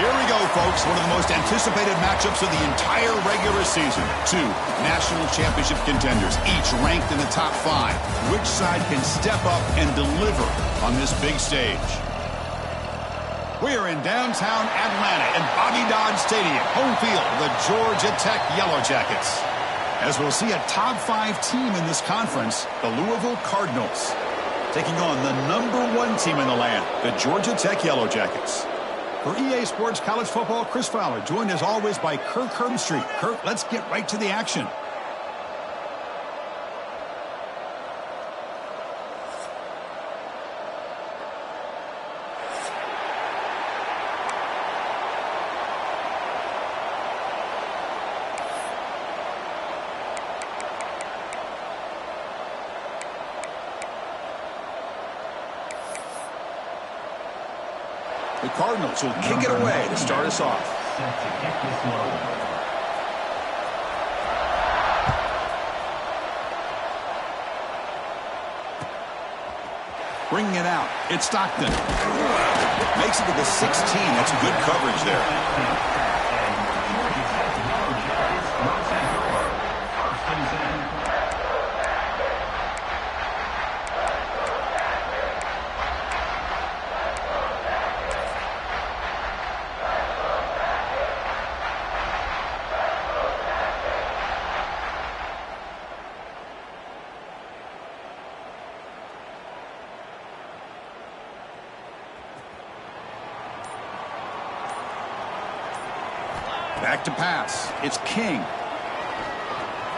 Here we go, folks. One of the most anticipated matchups of the entire regular season. Two national championship contenders, each ranked in the top 5. Which side can step up and deliver on this big stage? We are in downtown Atlanta at Bobby Dodd Stadium, home field of the Georgia Tech Yellow Jackets. As we'll see a top 5 team in this conference, the Louisville Cardinals, taking on the #1 team in the land, the Georgia Tech Yellow Jackets. For EA Sports College Football, Chris Fowler, joined as always by Kirk Herbstreit. Kirk, let's get right to the action. The Cardinals will kick it away to start us off. Bringing it out. It's Stockton. Makes it to the 16. That's good coverage there. Back to pass. It's King.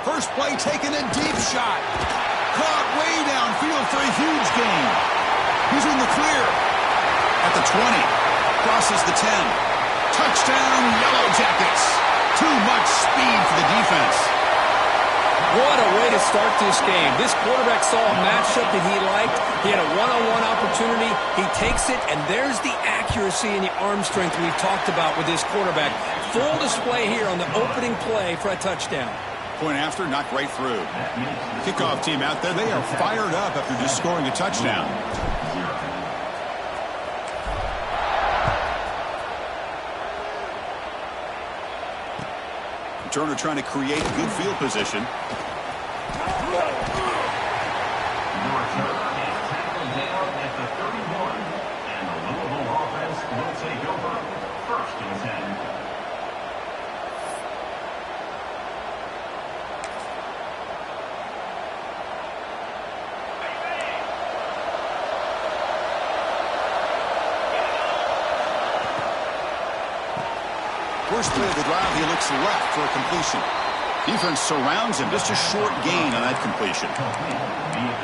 First play taken, a deep shot. Caught way downfield for a huge gain. He's in the clear. At the 20. Crosses the 10. Touchdown, Yellow Jackets. Too much speed for the defense. What a way to start this game. This quarterback saw a matchup that he liked. He had a one-on-one opportunity. He takes it, and there's the accuracy and the arm strength we've talked about with this quarterback. Full display here on the opening play for a touchdown. Point after, knocked right through. Kickoff team out there. They are fired up after just scoring a touchdown. Turner trying to create good field position. First play of the drive, he looks left for a completion. Defense surrounds him. Just a short gain on that completion.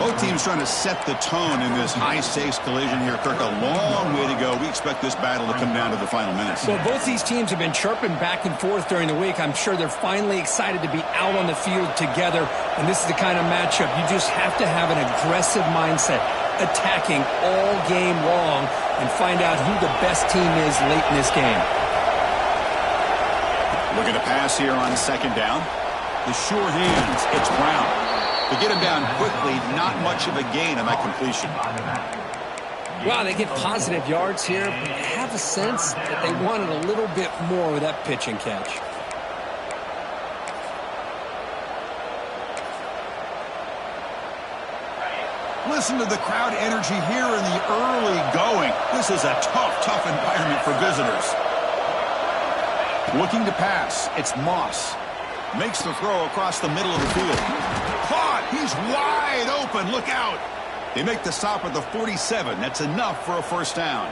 Both teams trying to set the tone in this high-stakes collision here. Kirk, a long way to go. We expect this battle to come down to the final minutes. Well, both these teams have been chirping back and forth during the week. I'm sure they're finally excited to be out on the field together. And this is the kind of matchup you just have to have an aggressive mindset, attacking all game long, and find out who the best team is late in this game. Looking to pass here on second down. The sure hands. It's Brown. To get him down quickly, not much of a gain on that completion. Wow, they get positive yards here, but I have a sense that they wanted a little bit more with that pitch and catch. Listen to the crowd energy here in the early going. This is a tough environment for visitors. Looking to pass. It's Moss. Makes the throw across the middle of the field. Caught. He's wide open. Look out. They make the stop at the 47. That's enough for a first down.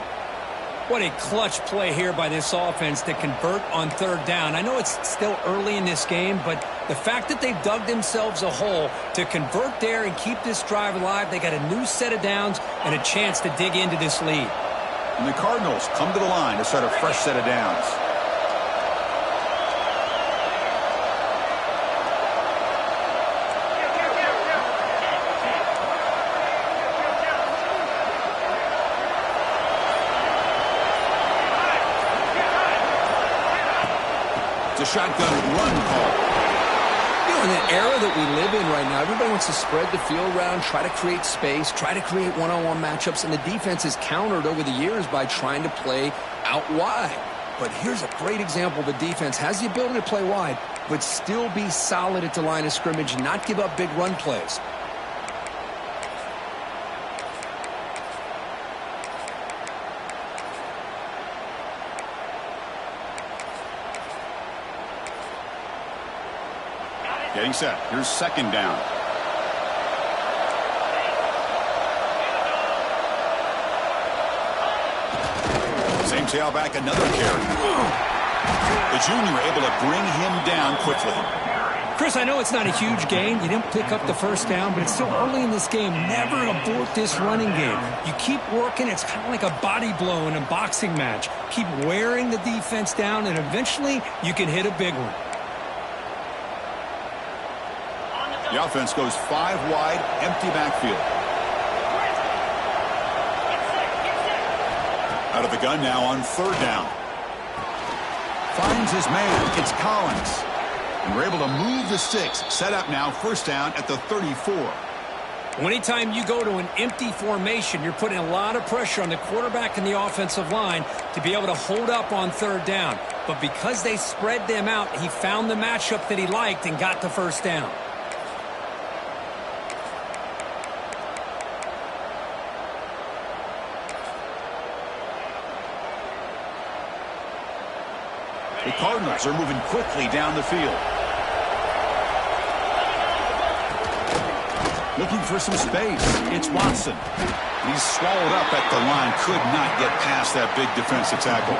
What a clutch play here by this offense to convert on third down. I know it's still early in this game, but the fact that they've dug themselves a hole to convert there and keep this drive alive, they got a new set of downs and a chance to dig into this lead. And the Cardinals come to the line to set a fresh set of downs. A shotgun run call. You know, in the era that we live in right now, everybody wants to spread the field around, try to create space, try to create one-on-one matchups, and the defense is countered over the years by trying to play out wide. but here's a great example. The defense has the ability to play wide, but still be solid at the line of scrimmage and not give up big run plays. Getting set. Here's second down. Same tailback, another carry. The junior able to bring him down quickly. Chris, I know it's not a huge gain. You didn't pick up the first down, but it's still early in this game. Never abort this running game. You keep working. It's kind of like a body blow in a boxing match. Keep wearing the defense down, and eventually you can hit a big one. The offense goes 5 wide, empty backfield. Out of the gun now on third down. Finds his man. It's Collins. And we're able to move the sticks. Set up now, first down at the 34. Anytime you go to an empty formation, you're putting a lot of pressure on the quarterback and the offensive line to be able to hold up on third down. But because they spread them out, he found the matchup that he liked and got the first down. The Cardinals are moving quickly down the field. Looking for some space. It's Watson. He's swallowed up at the line. Could not get past that big defensive tackle.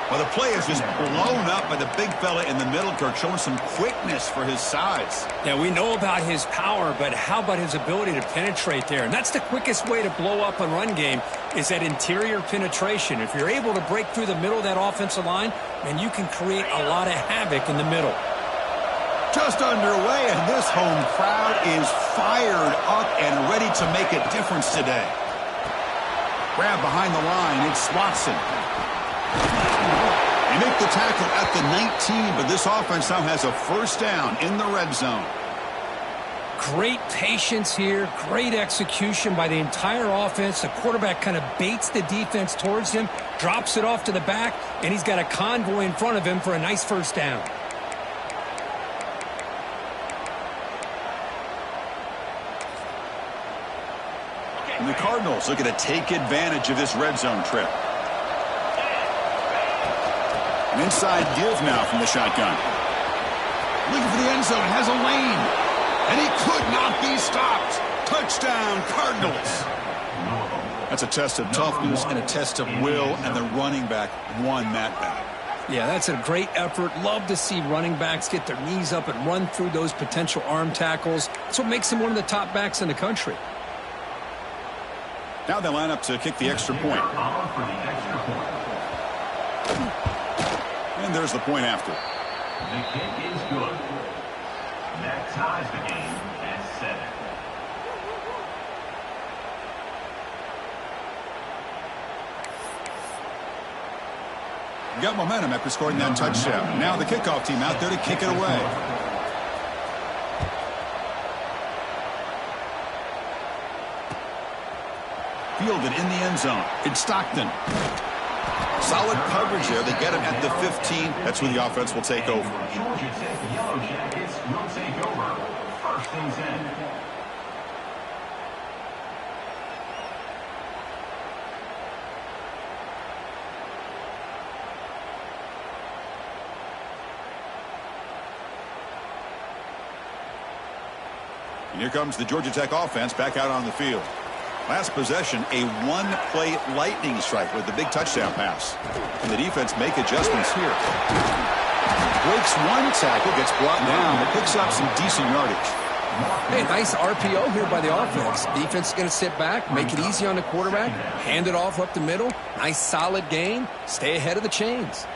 Well, the play is just blown up by the big fella in the middle, Kirk, showing some quickness for his size. Yeah, we know about his power, but how about his ability to penetrate there? And that's the quickest way to blow up a run game is that interior penetration. If you're able to break through the middle of that offensive line, then you can create a lot of havoc in the middle. Just underway, and this home crowd is fired up and ready to make a difference today. Grab behind the line, it's Watson. They make the tackle at the 19, but this offense now has a first down in the red zone. Great patience here, great execution by the entire offense. The quarterback kind of baits the defense towards him, drops it off to the back, and he's got a convoy in front of him for a nice first down. And the Cardinals looking to take advantage of this red zone trip. An inside give now from the shotgun. Looking for the end zone, has a lane. And he could not be stopped. Touchdown, Cardinals. That's a test of toughness and a test of will, and the running back won that battle. Yeah, that's a great effort. Love to see running backs get their knees up and run through those potential arm tackles. That's what makes him one of the top backs in the country. Now they line up to kick the extra point. And there's the point after. The kick is good. That ties the game at 7. Got momentum after scoring that touchdown. Now the kickoff team out there to kick it away. Fielded in the end zone. It's Stockton. Solid coverage there. They get him at the 15. That's where the offense will take over. Georgia Tech Yellow Jackets will take over. First things in. And here comes the Georgia Tech offense back out on the field. Last possession, a one-play lightning strike with the big touchdown pass. And the defense make adjustments here. Breaks one tackle, gets brought down, but picks up some decent yardage. Hey, nice RPO here by the offense. Defense is going to sit back, make it easy on the quarterback, hand it off up the middle. Nice solid gain. Stay ahead of the chains.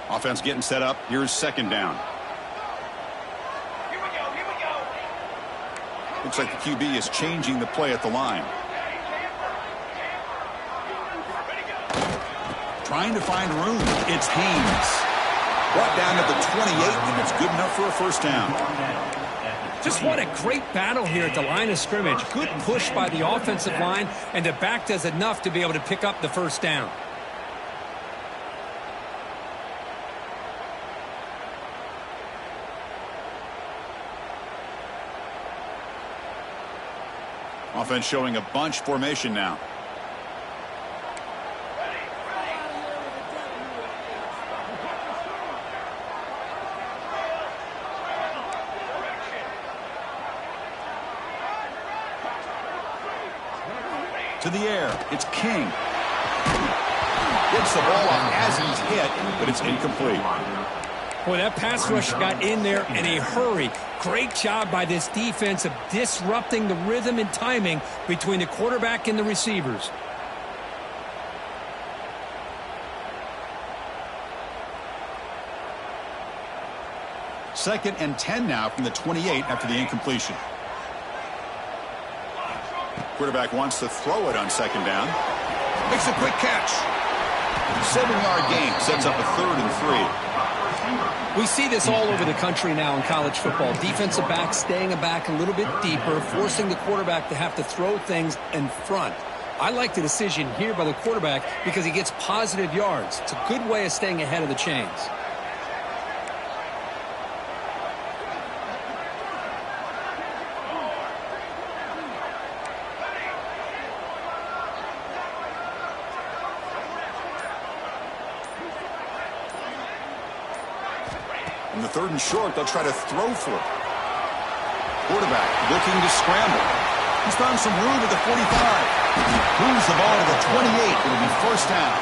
Offense getting set up. Here's second down. Here we go. Looks like the QB is changing the play at the line. Trying to find room. It's Haynes. Brought down to the 28, and it's good enough for a first down. Just what a great battle here at the line of scrimmage. Good push by the offensive line, and the back does enough to be able to pick up the first down. Offense showing a bunch formation now. To the air, it's King. Gets the ball up as he's hit, but it's incomplete. Boy, that pass rush got in there in a hurry. Great job by this defense of disrupting the rhythm and timing between the quarterback and the receivers. Second and 10 now from the 28 after the incompletion. Quarterback wants to throw it on second down. Makes a quick catch. 7-yard gain sets up a 3rd and 3. We see this all over the country now in college football. Defensive backs staying back a little bit deeper, forcing the quarterback to have to throw things in front. I like the decision here by the quarterback because he gets positive yards. It's a good way of staying ahead of the chains. In the 3rd and short, they'll try to throw for it. Quarterback looking to scramble. He's found some room at the 45. Moves the ball to the 28. It'll be first down.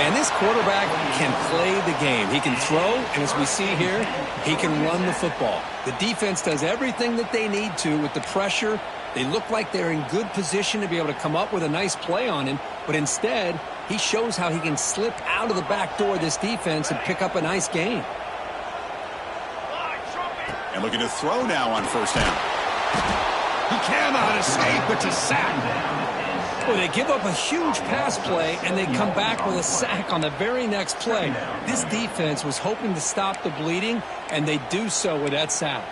And this quarterback can play the game. He can throw, and as we see here, he can run the football. The defense does everything that they need to with the pressure. They look like they're in good position to be able to come up with a nice play on him, but instead, he shows how he can slip out of the back door of this defense and pick up a nice gain. And looking to throw now on first down. He cannot escape. It's a sack. Well, they give up a huge pass play, and they come back with a sack on the very next play. This defense was hoping to stop the bleeding, and they do so with that sack.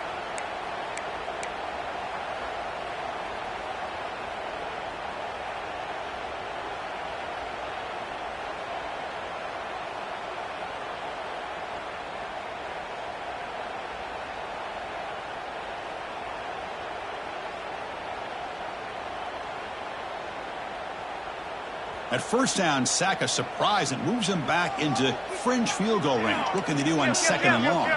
At first down, sack a surprise and moves him back into fringe field goal range. Looking to do on second and long.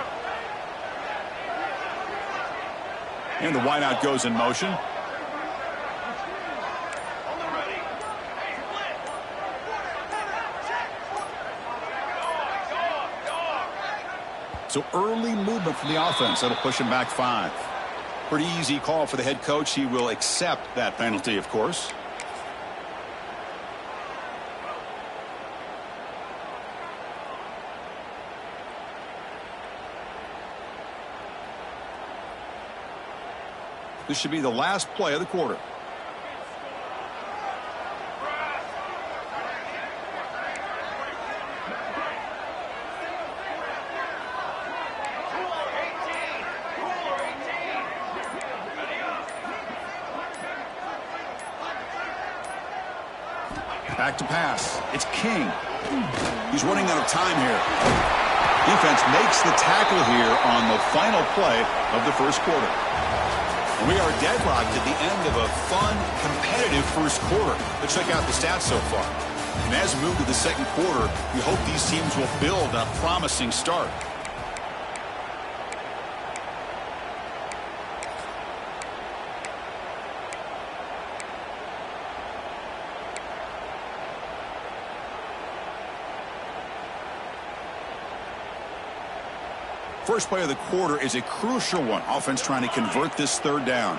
And the wideout goes in motion. So early movement from the offense. That'll push him back 5. Pretty easy call for the head coach. He will accept that penalty, of course. This should be the last play of the quarter. Back to pass. It's King. He's running out of time here. Defense makes the tackle here on the final play of the first quarter. We are deadlocked at the end of a fun, competitive first quarter. Let's check out the stats so far. And as we move to the second quarter, we hope these teams will build on a promising start. First play of the quarter is a crucial one. Offense trying to convert this third down.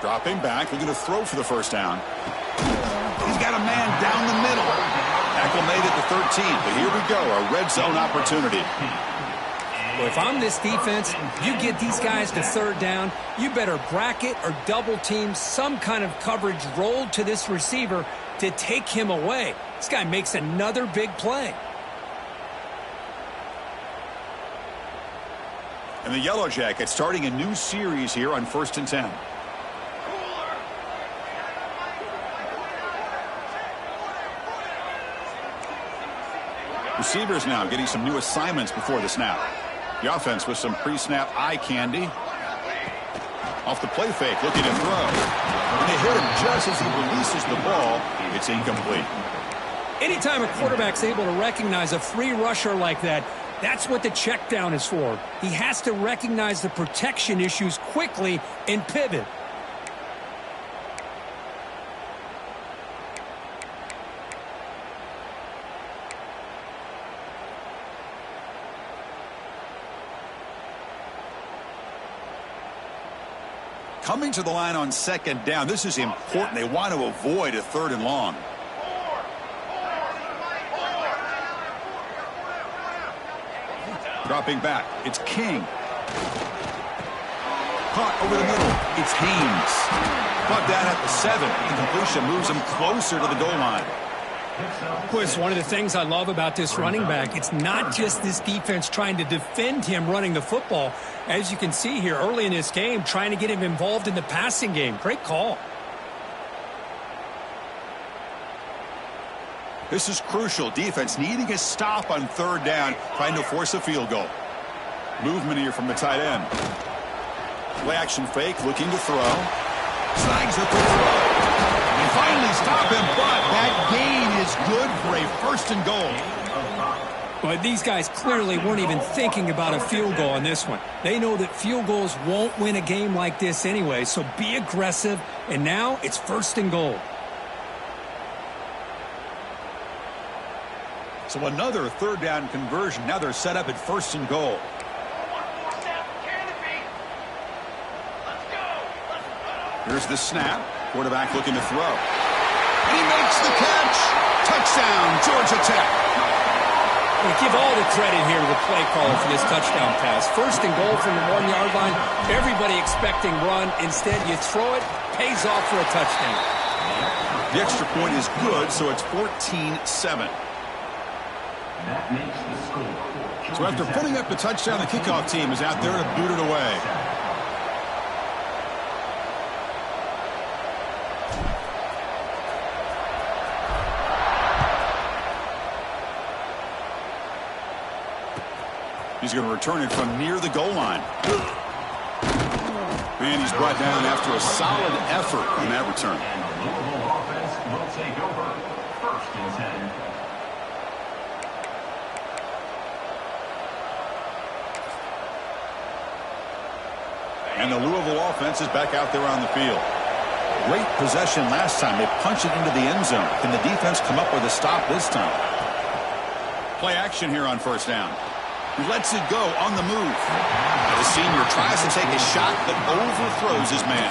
Dropping back, looking to throw for the first down. He's got a man down the middle. Tackle made at the 13, but here we go, a red zone opportunity. Well, if I'm this defense, you get these guys to third down, you better bracket or double team some kind of coverage rolled to this receiver to take him away. This guy makes another big play. And the Yellow Jackets starting a new series here on 1st and 10. Receivers now getting some new assignments before the snap. The offense with some pre-snap eye candy. Off the play fake, looking to throw. And they hit him just as he releases the ball. It's incomplete. Anytime a quarterback's able to recognize a free rusher like that, that's what the check down is for. He has to recognize the protection issues quickly and pivot. Coming to the line on 2nd down. This is important. They want to avoid a 3rd and long. Dropping back. It's King. Caught over the middle. It's Haynes. Caught down at the 7. The completion moves him closer to the goal line. It's one of the things I love about this running back. It's not just this defense trying to defend him running the football. As you can see here early in this game, trying to get him involved in the passing game. Great call. This is crucial. Defense needing a stop on 3rd down, trying to force a field goal. Movement here from the tight end. Play action fake, looking to throw. Snags at the throw. And finally stop him, but that gain is good for a 1st and goal. But these guys clearly weren't even thinking about a field goal on this one. They know that field goals won't win a game like this anyway, so be aggressive. And now it's 1st and goal. So another 3rd down conversion. Now they're set up at 1st and goal. Here's the snap. Quarterback looking to throw. And he makes the catch. Touchdown, Georgia Tech. We give all the credit here to the play caller for this touchdown pass. 1st and goal from the 1-yard line. Everybody expecting run. Instead, you throw it, pays off for a touchdown. The extra point is good, so it's 14-7. That makes the score. So after putting up the touchdown, the kickoff team is out there to boot it away. He's going to return it from near the goal line. And he's brought down after a solid effort on that return. And the Louisville offense will take over 1st and 10. And the Louisville offense is back out there on the field. Great possession last time. They punch it into the end zone. Can the defense come up with a stop this time? Play action here on 1st down. He lets it go on the move. The senior tries to take a shot but overthrows his man.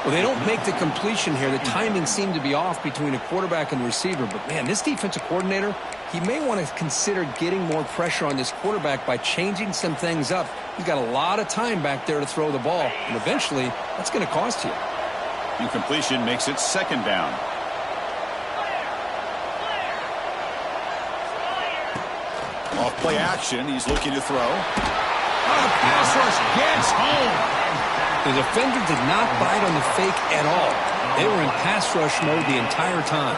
Well, they don't make the completion here. The timing seemed to be off between a quarterback and receiver. But, man, this defensive coordinator, he may want to consider getting more pressure on this quarterback by changing some things up. He's got a lot of time back there to throw the ball. And eventually, that's going to cost you. Incompletion makes it 2nd down. Off play action, he's looking to throw. Oh, the pass rush gets home. The defender did not bite on the fake at all. They were in pass rush mode the entire time.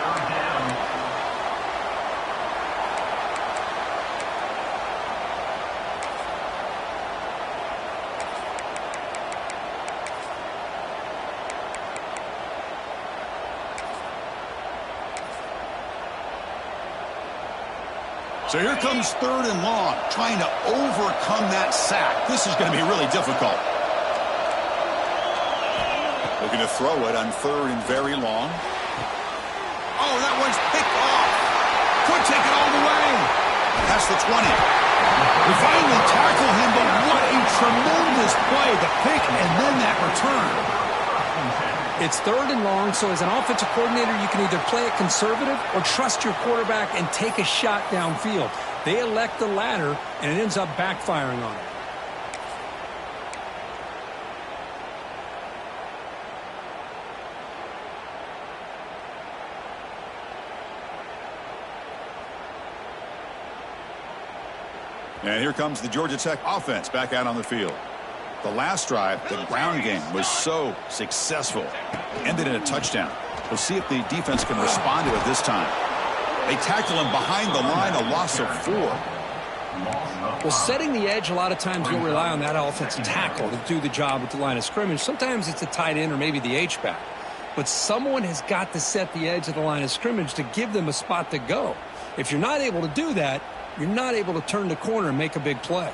So here comes 3rd and long, trying to overcome that sack. This is going to be really difficult. Looking to throw it on 3rd and very long. Oh, that one's picked off. Could take it all the way. Past the 20. We finally tackle him, but what a tremendous play. The pick and then that return. It's 3rd and long, so as an offensive coordinator, you can either play it conservative or trust your quarterback and take a shot downfield. They elect the latter, and it ends up backfiring on them. And here comes the Georgia Tech offense back out on the field. The last drive, the ground game, was so successful. Ended in a touchdown. We'll see if the defense can respond to it this time. They tackle him behind the line, a loss of 4. Well, setting the edge, a lot of times you'll rely on that offensive tackle to do the job at the line of scrimmage. Sometimes it's a tight end or maybe the H-back. But someone has got to set the edge of the line of scrimmage to give them a spot to go. If you're not able to do that, you're not able to turn the corner and make a big play.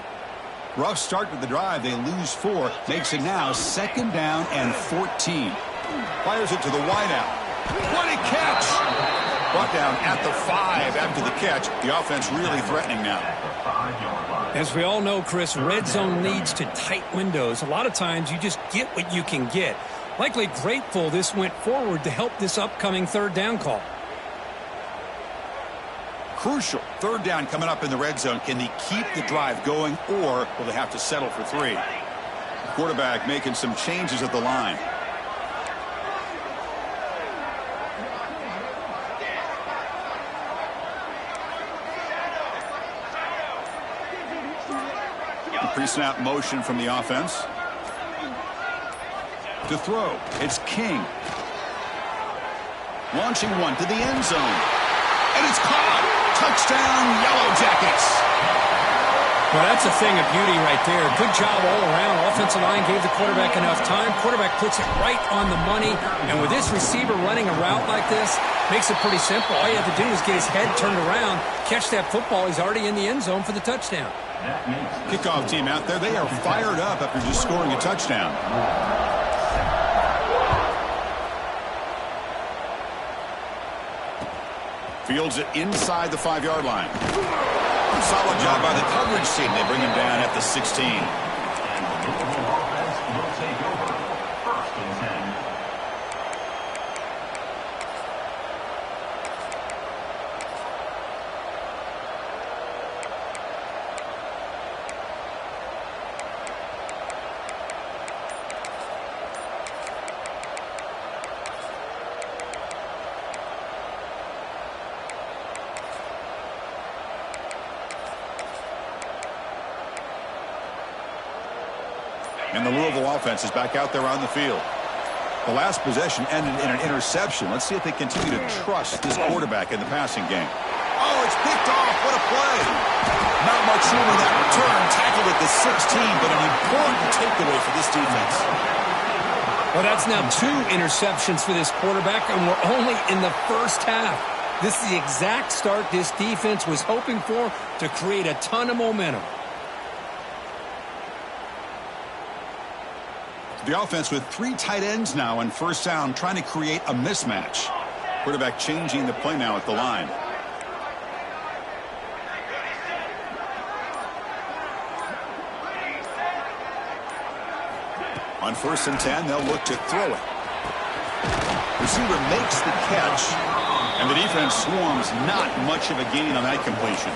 Rough start to the drive. They lose 4. Makes it now 2nd down and 14. Fires it to the wideout. What a catch! Brought down at the 5 after the catch. The offense really threatening now. As we all know, Chris, red zone leads to tight windows. A lot of times you just get what you can get. Likely grateful this went forward to help this upcoming 3rd down call. Crucial 3rd down coming up in the red zone. Can they keep the drive going, or will they have to settle for 3? The quarterback making some changes at the line. Pre-snap motion from the offense. To throw, it's King. Launching one to the end zone. And it's caught. Touchdown, Yellow Jackets. Well, that's a thing of beauty right there. Good job all around. Offensive line gave the quarterback enough time. Quarterback puts it right on the money. And with this receiver running a route like this, makes it pretty simple. All you have to do is get his head turned around, catch that football. He's already in the end zone for the touchdown. Kickoff team out there. They are fired up after just scoring a touchdown. Fields it inside the 5-yard line. Solid job by the coverage team. They bring him down at the 16. And the Louisville offense will take over 1st and 10. And the Louisville offense is back out there on the field. The last possession ended in an interception. Let's see if they continue to trust this quarterback in the passing game. Oh, it's picked off. What a play. Not much room in that return. Tackled at the 16, but an important takeaway for this defense. Well, that's now 2 interceptions for this quarterback, and we're only in the first half. This is the exact start this defense was hoping for to create a ton of momentum. The offense with 3 tight ends now on 1st down, trying to create a mismatch. Quarterback changing the play now at the line. On 1st and 10, they'll look to throw it. Receiver makes the catch, and the defense swarms. Not much of a gain on that completion.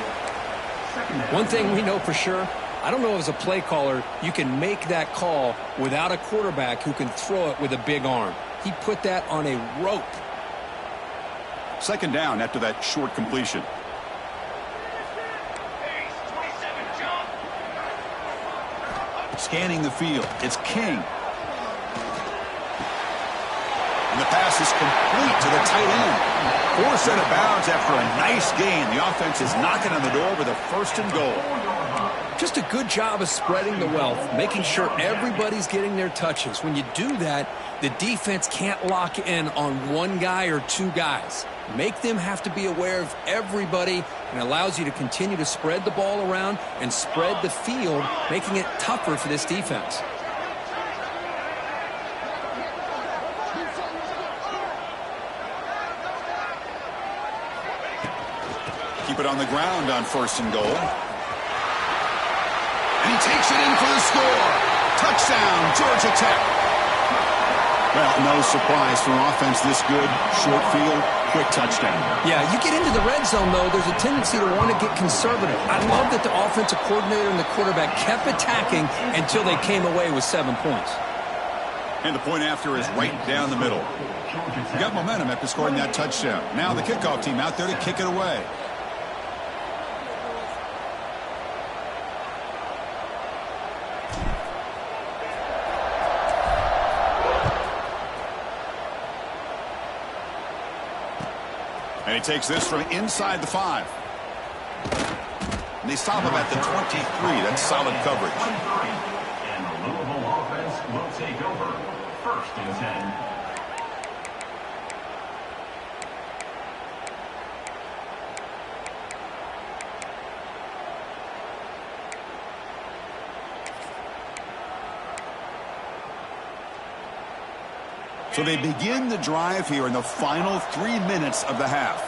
One thing we know for sure, I don't know as a play caller you can make that call without a quarterback who can throw it with a big arm. He put that on a rope. 2nd down after that short completion. Scanning the field. It's King. And the pass is complete to the tight end. Forced out of bounds after a nice gain. The offense is knocking on the door with a 1st and goal. Just a good job of spreading the wealth, making sure everybody's getting their touches. When you do that, the defense can't lock in on 1 guy or 2 guys. Make them have to be aware of everybody, and allows you to continue to spread the ball around and spread the field, making it tougher for this defense. Keep it on the ground on 1st and goal. And he takes it in for the score. Touchdown, Georgia Tech. Well, no surprise for an offense this good. Short field, quick touchdown. Yeah, you get into the red zone, though, there's a tendency to want to get conservative. I love that the offensive coordinator and the quarterback kept attacking until they came away with 7 points. And the point after is right down the middle. You got momentum after scoring that touchdown. Now the kickoff team out there to kick it away. And he takes this from inside the 5. And they stop him at the 23. That's solid coverage. And the Louisville offense will take over. 1st and 10. So they begin the drive here in the final 3 minutes of the half.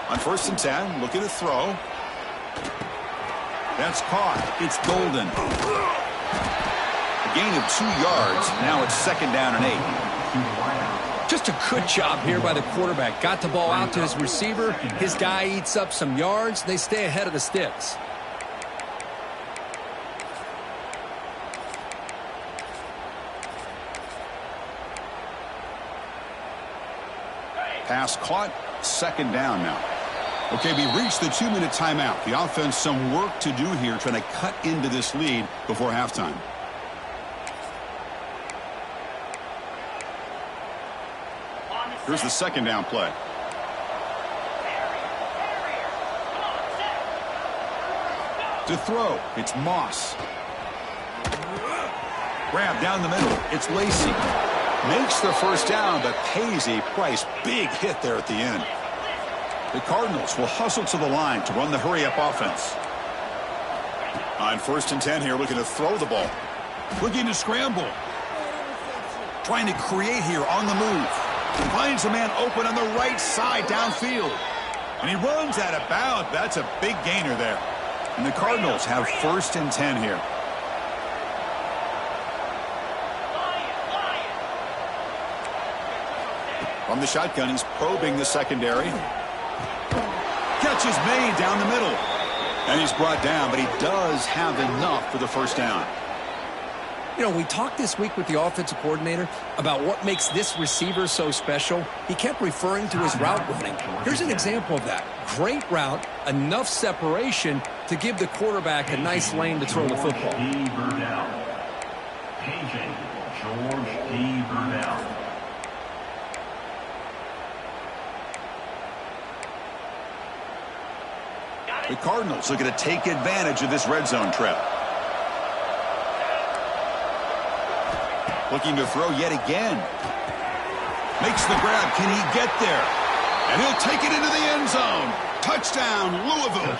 On 1st and 10, looking to throw. That's caught. It's golden. A gain of 2 yards. Now it's 2nd down and 8. Just a good job here by the quarterback. Got the ball out to his receiver. His guy eats up some yards. They stay ahead of the sticks. Pass caught, 2nd down now. Okay, we reached the 2-minute timeout. The offense some work to do here trying to cut into this lead before halftime. Here's the 2nd down play. To throw, it's Moss. Grab down the middle, it's Lacey. Makes the 1st down, but pays a price. Big hit there at the end. The Cardinals will hustle to the line to run the hurry-up offense. On 1st and 10 here, looking to throw the ball. Looking to scramble. Trying to create here on the move. Finds a man open on the right side downfield. And he runs out of bounds. That's a big gainer there. And the Cardinals have 1st and 10 here. From the shotgun, he's probing the secondary. Catch is made down the middle. And he's brought down, but he does have enough for the 1st down. You know, we talked this week with the offensive coordinator about what makes this receiver so special. He kept referring to his route running. Here's an example of that. Great route, enough separation to give the quarterback a nice lane to throw the football. Paging George D. Burdell. The Cardinals looking to take advantage of this red zone trip. Looking to throw yet again. Makes the grab. Can he get there? And he'll take it into the end zone. Touchdown, Louisville.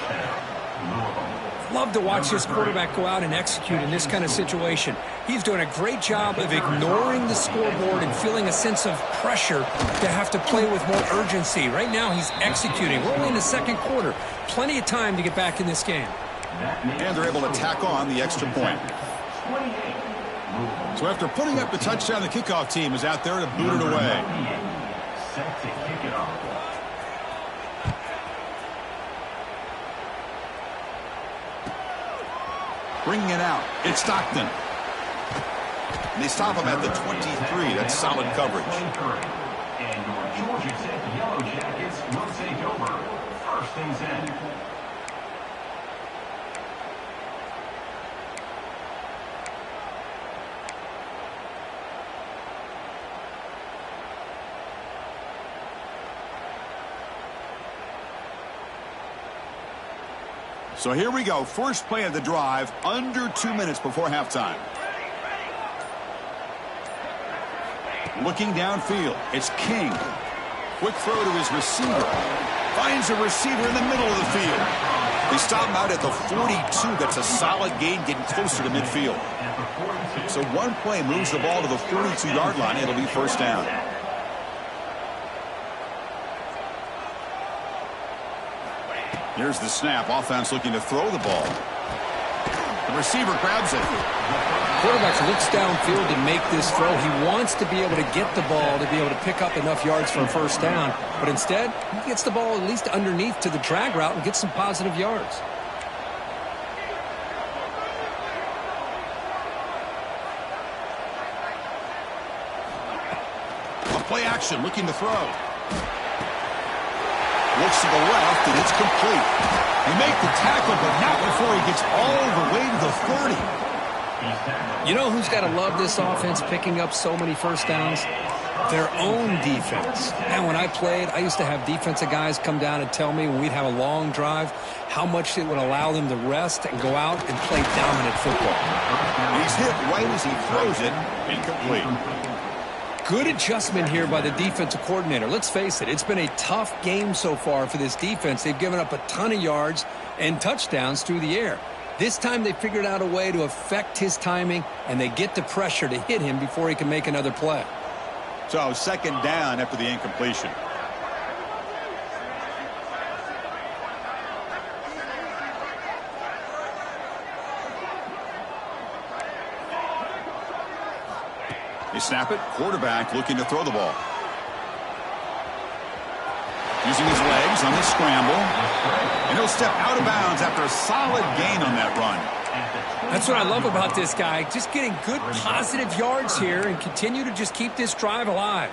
Love to watch this quarterback go out and execute in this kind of situation. He's doing a great job of ignoring the scoreboard and feeling a sense of pressure to have to play with more urgency. Right now, he's executing. We're only in the 2nd quarter. Plenty of time to get back in this game. And they're able to tack on the extra point. So after putting up the touchdown, the kickoff team is out there to boot it away. Set to kick it off. Bringing it out, it's Stockton. And they stop him at the 23. That's solid coverage. And your Georgia Tech Yellow Jackets will take over. 1st and 10. So here we go. First play of the drive, under 2 minutes before halftime. Looking downfield, it's King. Quick throw to his receiver. Finds a receiver in the middle of the field. They stop him out at the 42. That's a solid gain, getting closer to midfield. So one play moves the ball to the 42-yard line. It'll be 1st down. Here's the snap. Offense looking to throw the ball. The receiver grabs it. Quarterback looks downfield to make this throw. He wants to be able to get the ball to be able to pick up enough yards for a 1st down. But instead, he gets the ball at least underneath to the drag route and gets some positive yards. A play action, looking to throw. Looks to the left, and it's complete. They make the tackle, but not before he gets all the way to the 30. You know who's got to love this offense picking up so many first downs? Their own defense. And when I played, I used to have defensive guys come down and tell me when we'd have a long drive how much it would allow them to rest and go out and play dominant football. He's hit right as he throws it. Incomplete. Good adjustment here by the defensive coordinator. Let's face it, it's been a tough game so far for this defense. They've given up a ton of yards and touchdowns through the air. This time they figured out a way to affect his timing, and they get the pressure to hit him before he can make another play. So second down after the incompletion. They snap it. Quarterback looking to throw the ball. Using his legs on the scramble. And he'll step out of bounds after a solid gain on that run. That's what I love about this guy. Just getting good positive yards here and continue to just keep this drive alive.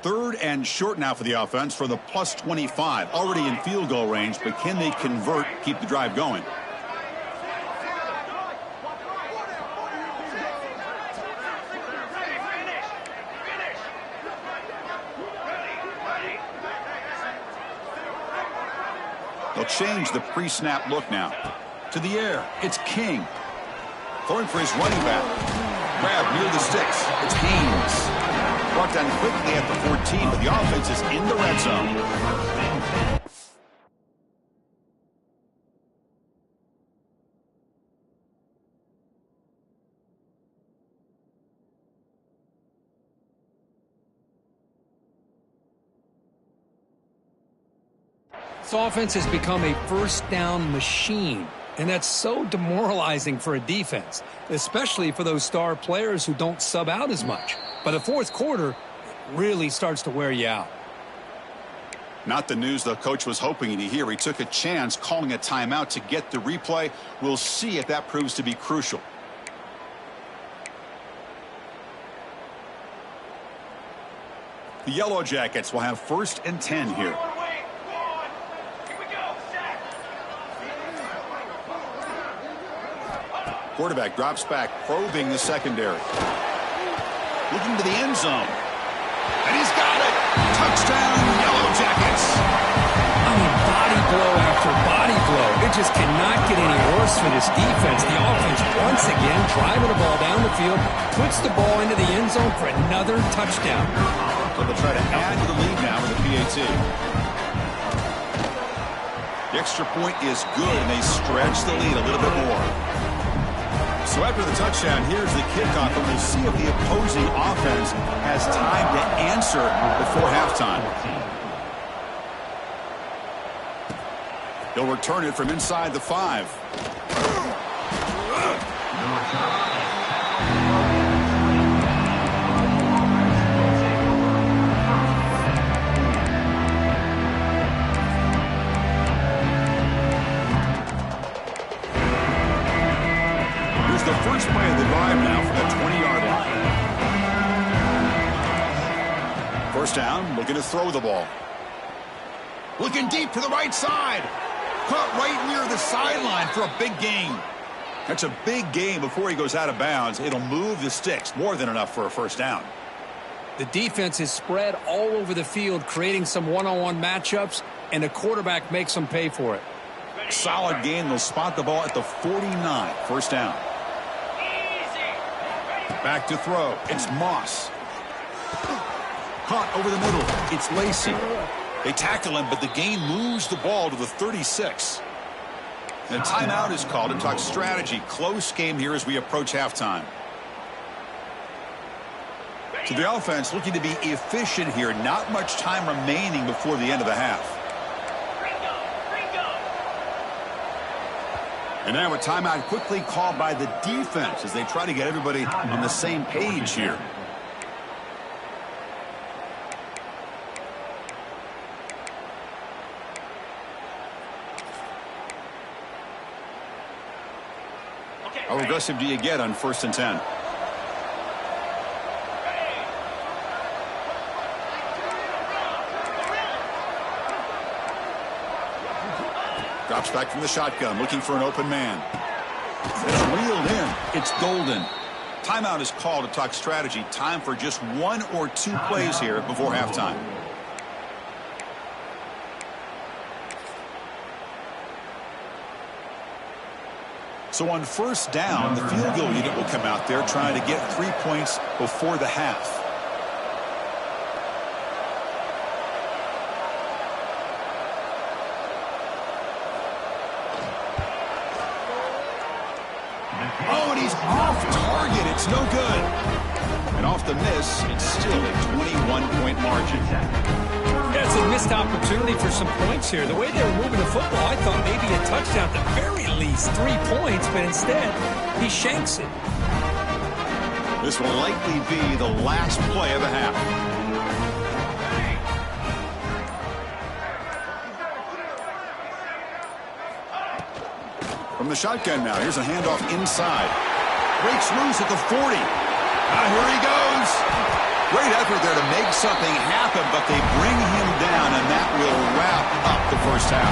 Third and short now for the offense for the plus 25. Already in field goal range, but can they convert, keep the drive going? They'll change the pre-snap look now. To the air, it's King. Throwing for his running back. Grab near the sticks. It's Haynes. Brought down quickly at the 14, but the offense is in the red zone. This offense has become a first down machine, and that's so demoralizing for a defense, especially for those star players who don't sub out as much. By the fourth quarter, it really starts to wear you out. Not the news the coach was hoping to hear. He took a chance calling a timeout to get the replay. We'll see if that proves to be crucial. The Yellow Jackets will have 1st and 10 here. Quarterback drops back, probing the secondary. Looking to the end zone. And he's got it. Touchdown, Yellow Jackets. I mean, body blow after body blow. It just cannot get any worse for this defense. The offense, once again, driving the ball down the field, puts the ball into the end zone for another touchdown. So they'll try to add to the lead now with a PAT. The extra point is good, and they stretch the lead a little bit more. So after the touchdown, here's the kickoff, and we'll see if the opposing offense has time to answer before halftime. He'll return it from inside the 5. The first play of the drive now from the 20-yard line. First down, looking to throw the ball. Looking deep to the right side. Caught right near the sideline for a big gain. That's a big gain before he goes out of bounds. It'll move the sticks more than enough for a first down. The defense is spread all over the field, creating some one-on-one matchups, and the quarterback makes them pay for it. Solid gain. They'll spot the ball at the 49. First down. Back to throw. It's Moss. Caught over the middle. It's Lacey. They tackle him, but the gain moves the ball to the 36. And a timeout is called to talk strategy. Close game here as we approach halftime. So the offense looking to be efficient here. Not much time remaining before the end of the half. And now a timeout quickly called by the defense as they try to get everybody on the same page here. How aggressive do you get on 1st and 10? Drops back from the shotgun, looking for an open man. It's reeled in. It's golden. Timeout is called to talk strategy. Time for just 1 or 2 plays here before halftime. So on 1st down, the field goal unit will come out there trying to get 3 points before the half. Oh, and he's off target. It's no good. And off the miss, it's still a 21-point margin. Yeah, it's a missed opportunity for some points here. The way they were moving the football, I thought maybe a touchdown at the very least, 3 points, but instead, he shanks it. This will likely be the last play of the half. From the shotgun now, here's a handoff inside. Breaks loose at the 40. Here he goes. Great effort there to make something happen, but they bring him down, and that will wrap up the first half.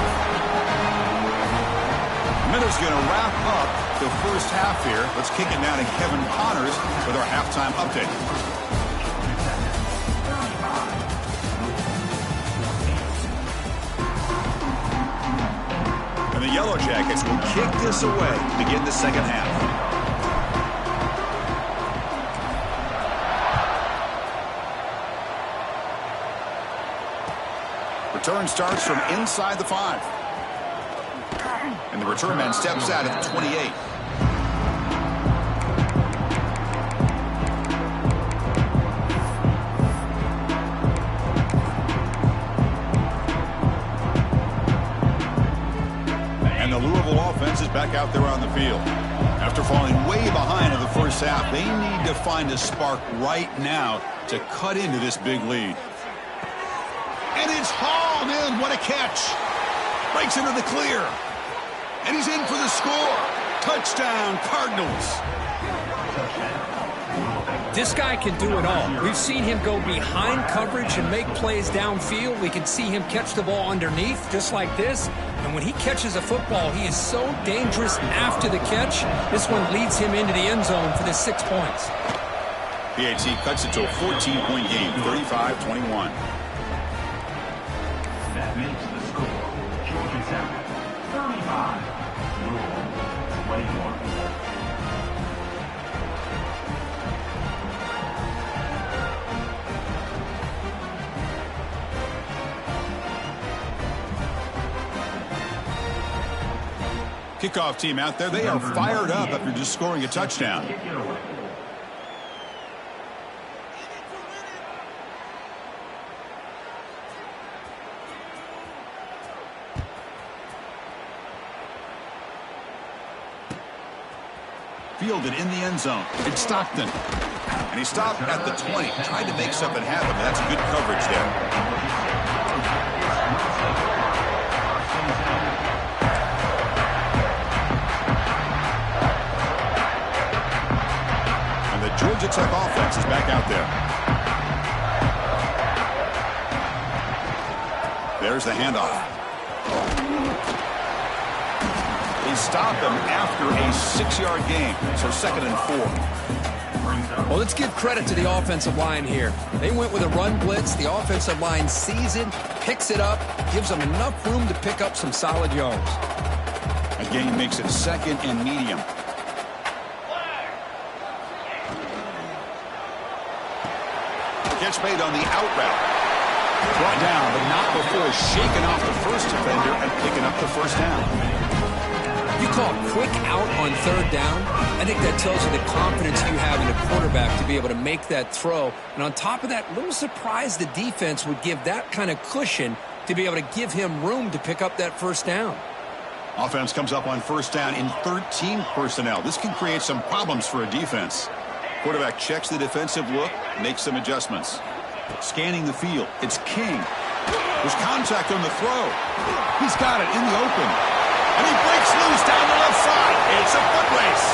Miller's going to wrap up the first half here. Let's kick it now to Kevin Connors with our halftime update. And the Yellow Jackets will kick this away to begin the second half. Return starts from inside the 5. And the return man steps out at the 28. And the Louisville offense is back out there on the field. After falling way behind in the first half, they need to find a spark right now to cut into this big lead. And it's hauled in. What a catch. Breaks into the clear. And he's in for the score. Touchdown, Cardinals. This guy can do it all. We've seen him go behind coverage and make plays downfield. We can see him catch the ball underneath, just like this. And when he catches a football, he is so dangerous after the catch. This one leads him into the end zone for the 6 points. PAT cuts it to a 14-point game, 35-21. That makes the score Georgia Tech 35, Louisville 21. Kickoff team out there. They are fired up after just scoring a touchdown. Fielded in the end zone. It's Stockton. And he stopped at the 20. Tried to make something happen, but that's good coverage there. And the Georgia Tech offense is back out there. There's the handoff. They stop him after a 6-yard gain, so 2nd and 4. Well, let's give credit to the offensive line here. They went with a run blitz. The offensive line sees it, picks it up, gives them enough room to pick up some solid yards. A gain makes it 2nd and medium. Catch made on the out route. Brought down, but not before shaking off the first defender and picking up the first down. You call quick out on 3rd down. I think that tells you the confidence you have in the quarterback to be able to make that throw. And on top of that, a little surprised the defense would give that kind of cushion to be able to give him room to pick up that first down. Offense comes up on 1st down in 13 personnel. This can create some problems for a defense. Quarterback checks the defensive look, makes some adjustments. Scanning the field, it's King. There's contact on the throw. He's got it in the open. And he breaks loose down the left side. It's a foot race.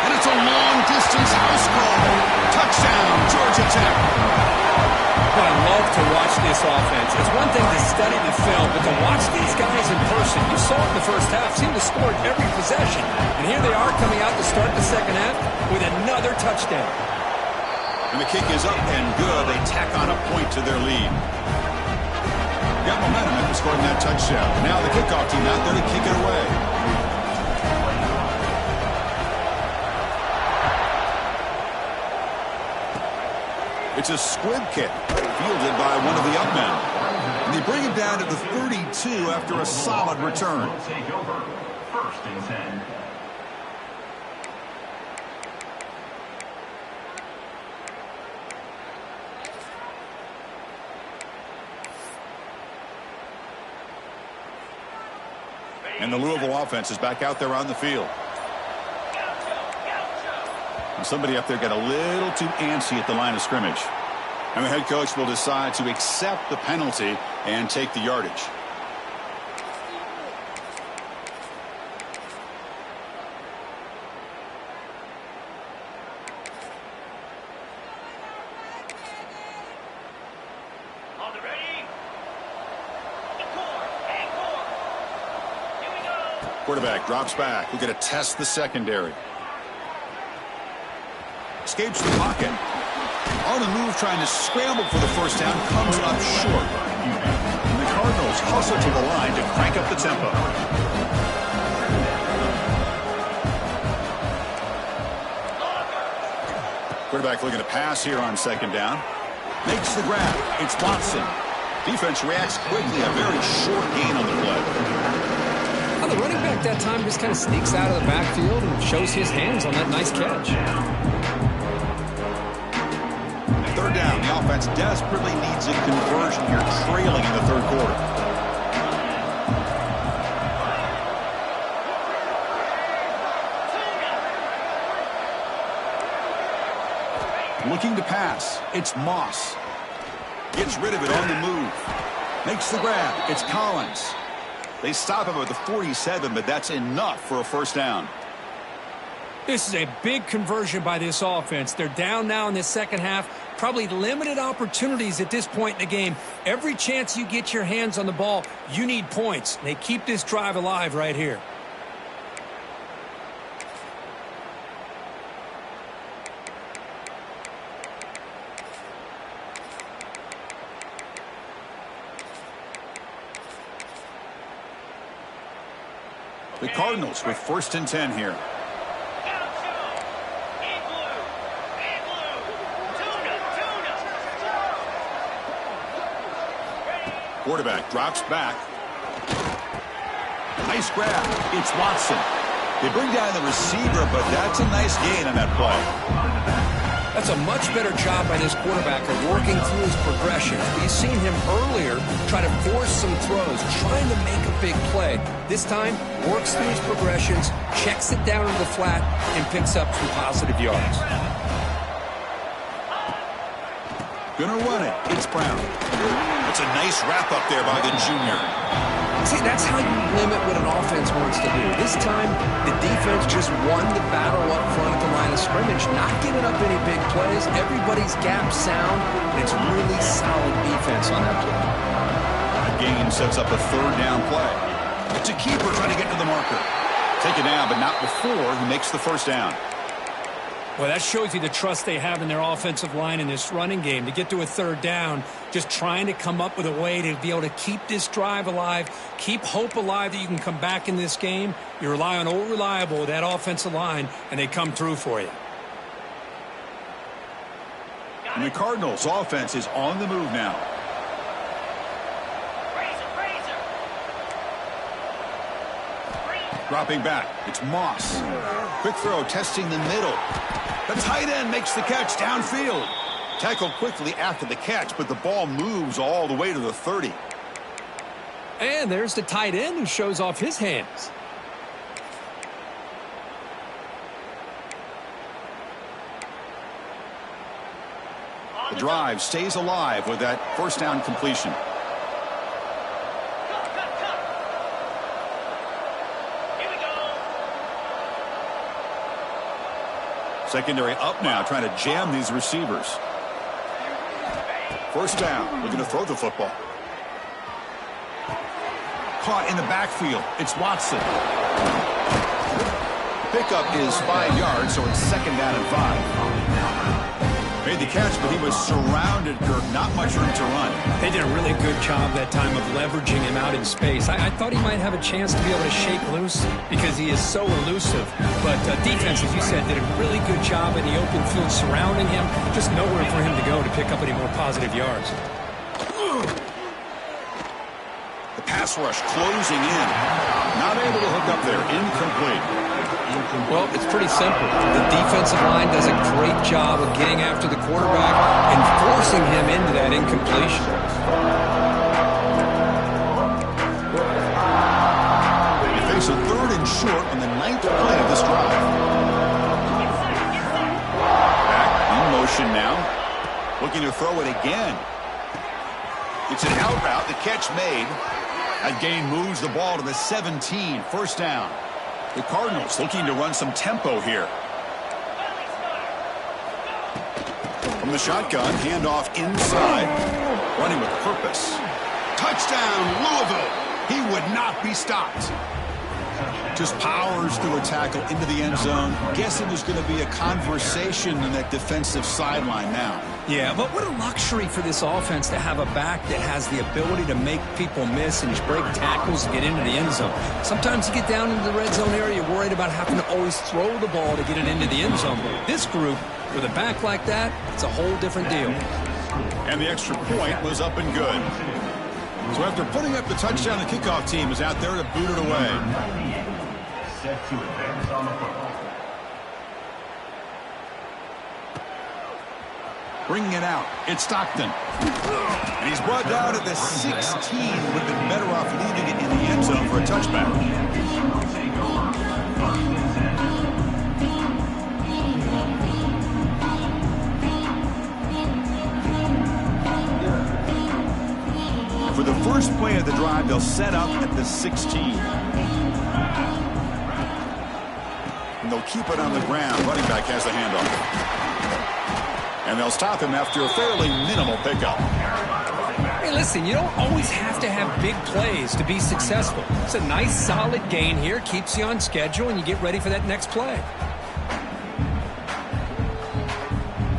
And it's a long-distance house call. Touchdown, Georgia Tech. But I love to watch this offense. It's one thing to study the film, but to watch these guys in person. You saw it in the first half, seemed to score every possession. And here they are coming out to start the second half with another touchdown. And the kick is up and good. They tack on a point to their lead. Got momentum after scoring that touchdown. Now the kickoff team out there to kick it away. It's a squib kick, fielded by one of the up men. And they bring it down to the 32 after a solid return. Take over. 1st and 10. And the Louisville offense is back out there on the field. And somebody up there got a little too antsy at the line of scrimmage. And the head coach will decide to accept the penalty and take the yardage. Quarterback drops back. We're going to test the secondary. Escapes the pocket. On the move, trying to scramble for the first down. Comes up short. And the Cardinals hustle to the line to crank up the tempo. Quarterback looking to pass here on 2nd down. Makes the grab. It's Watson. Defense reacts quickly. A very short gain on the play. The running back that time just kind of sneaks out of the backfield and shows his hands on that nice catch. 3rd down. The offense desperately needs a conversion here, trailing in the 3rd quarter. Looking to pass. It's Moss. Gets rid of it on the move. Makes the grab. It's Collins. They stop him at the 47, but that's enough for a first down. This is a big conversion by this offense. They're down now in the second half. Probably limited opportunities at this point in the game. Every chance you get your hands on the ball, you need points. They keep this drive alive right here. The Cardinals with 1st and 10 here. Quarterback drops back. Nice grab. It's Watson. They bring down the receiver, but that's a nice gain on that play. That's a much better job by this quarterback of working through his progression. We've seen him earlier try to force some throws, trying to make a big play. This time, works through his progressions, checks it down to the flat, and picks up some positive yards. Gonna run it. It's Brown. It's a nice wrap up there by the junior. See, that's how you limit what an offense wants to do. This time, the defense just won the battle up front at the line of scrimmage, not giving up any big plays. Everybody's gap sound, and it's really solid defense on that play. That gain sets up a 3rd down play. It's a keeper trying to get to the marker. Take it down, but not before he makes the first down. Well, that shows you the trust they have in their offensive line in this running game. To get to a third down, just trying to come up with a way to be able to keep this drive alive, keep hope alive that you can come back in this game. You rely on old reliable, that offensive line, and they come through for you. And the Cardinals' offense is on the move now. Dropping back, it's Moss. Quick throw, testing the middle. The tight end makes the catch downfield. Tackled quickly after the catch, but the ball moves all the way to the 30. And there's the tight end who shows off his hands. The drive stays alive with that first down completion. Secondary up now, trying to jam these receivers. First down, looking to throw the football. Caught in the backfield, it's Watson. Pickup is 5 yards, so it's second down and 5. Made the catch, but he was surrounded, Kirk. Not much room to run. They did a really good job that time of leveraging him out in space. I thought he might have a chance to be able to shake loose because he is so elusive. But defense, as you said, did a really good job in the open field surrounding him. Just nowhere for him to go to pick up any more positive yards. The pass rush closing in. Not able to hook up there. Incomplete. Well, it's pretty simple. The defensive line does a great job of getting after the quarterback and forcing him into that incompletion. They face a third and short on the 9th play of this drive. Back in motion now. Looking to throw it again. It's an out route. The catch made. That gain moves the ball to the 17. First down. The Cardinals looking to run some tempo here. From the shotgun, handoff inside. Running with purpose. Touchdown, Louisville. He would not be stopped. Just powers through a tackle into the end zone. Guessing there's going to be a conversation in that defensive sideline now. Yeah, but what a luxury for this offense to have a back that has the ability to make people miss and just break tackles and get into the end zone. Sometimes you get down into the red zone area, you're worried about having to always throw the ball to get it into the end zone. But this group, with a back like that, it's a whole different deal. And the extra point was up and good. So after putting up the touchdown, the kickoff team is out there to boot it away. Set to advance on the football. Bringing it out, it's Stockton. And he's brought down at the 16. Would have been better off leaving it in the end zone for a touchback. And for the first play of the drive, they'll set up at the 16. And they'll keep it on the ground. Running back has the handoff. And they'll stop him after a fairly minimal pickup. Hey, listen, you don't always have to have big plays to be successful. It's a nice, solid gain here. Keeps you on schedule, and you get ready for that next play.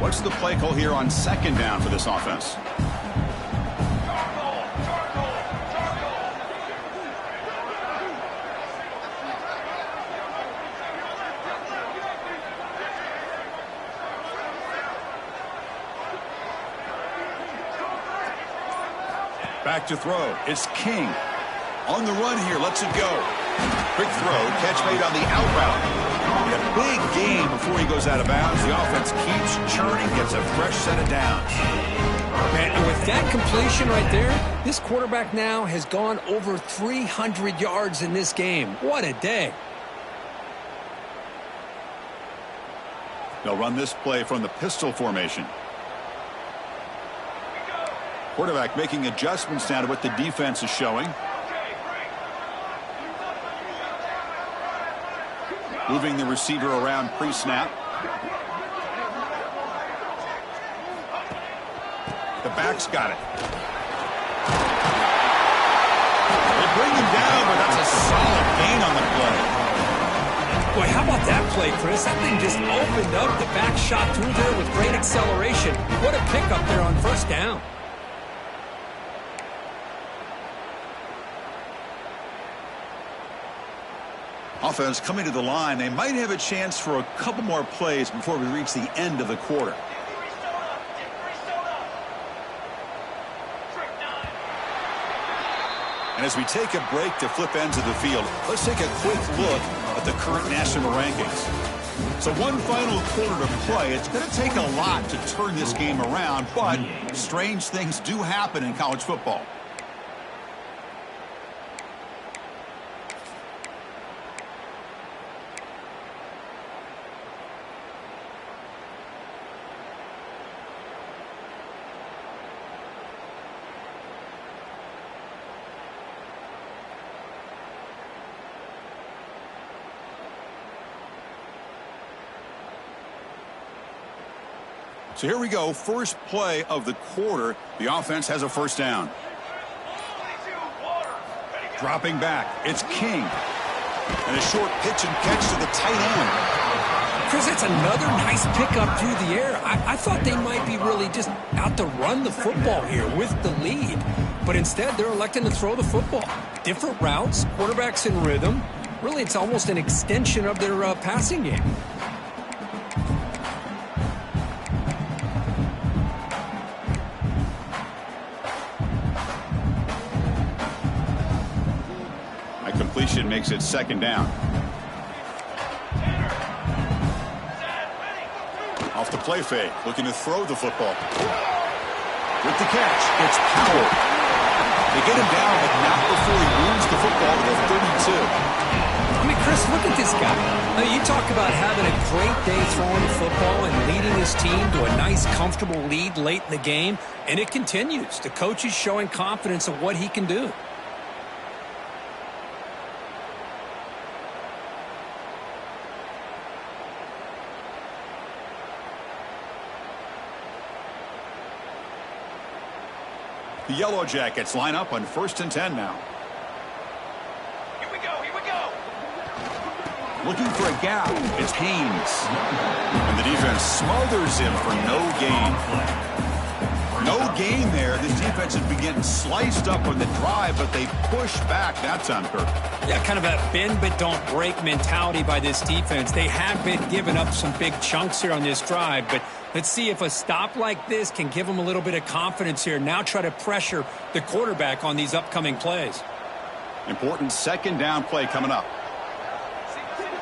What's the play call here on second down for this offense? Back to throw. It's King. On the run here. Lets it go. Quick throw. Catch made on the out route. A big gain before he goes out of bounds. The offense keeps churning. Gets a fresh set of downs. Man, and with that completion right there, this quarterback now has gone over 300 yards in this game. What a day. They'll run this play from the pistol formation. Quarterback making adjustments now to what the defense is showing. Moving the receiver around pre-snap. The back's got it. They bring him down, but that's a solid gain on the play. Boy, how about that play, Chris? That thing just opened up. The back shot through there with great acceleration. What a pickup there on first down. Offense coming to the line. They might have a chance for a couple more plays before we reach the end of the quarter. And as we take a break to flip ends of the field, let's take a quick look at the current national rankings. So one final quarter to play. It's going to take a lot to turn this game around, but strange things do happen in college football. So here we go, first play of the quarter. The offense has a first down. Dropping back, it's King. And a short pitch and catch to the tight end. Chris, that's another nice pickup through the air. I thought they might be really just out to run the football here with the lead. But instead, they're electing to throw the football. Different routes, quarterbacks in rhythm. Really, it's almost an extension of their passing game. Completion makes it second down. Off the play fake, looking to throw the football. With the catch, it's Powell. They get him down, but not before he moves the football to the 32. I mean, Chris, look at this guy. Now, you talk about having a great day throwing the football and leading his team to a nice, comfortable lead late in the game, and it continues. The coach is showing confidence of what he can do. The Yellow Jackets line up on 1st and 10 now. Here we go. Looking for a gap. It's Haynes. And the defense smothers him for no gain. No gain there. This defense has been getting sliced up on the drive, but they push back that time, Kirk. Yeah, kind of a bend but don't break mentality by this defense. They have been giving up some big chunks here on this drive, but let's see if a stop like this can give them a little bit of confidence here. Now try to pressure the quarterback on these upcoming plays. Important second down play coming up.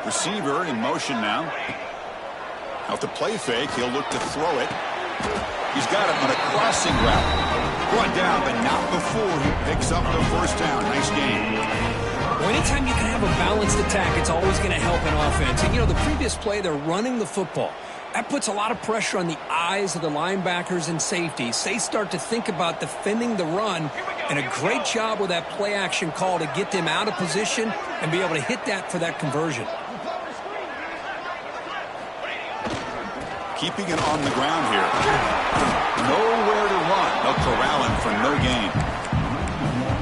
Receiver in motion now. Out the play fake, he'll look to throw it. He's got it on a crossing route. Brought down, but not before he picks up the first down. Nice game. Well, anytime you can have a balanced attack, it's always going to help an offense. And, you know, the previous play, they're running the football. That puts a lot of pressure on the eyes of the linebackers and safeties. They start to think about defending the run, and a great job with that play action call to get them out of position and be able to hit that for that conversion. Keeping it on the ground here. Nowhere to run. They'll corral him for no gain.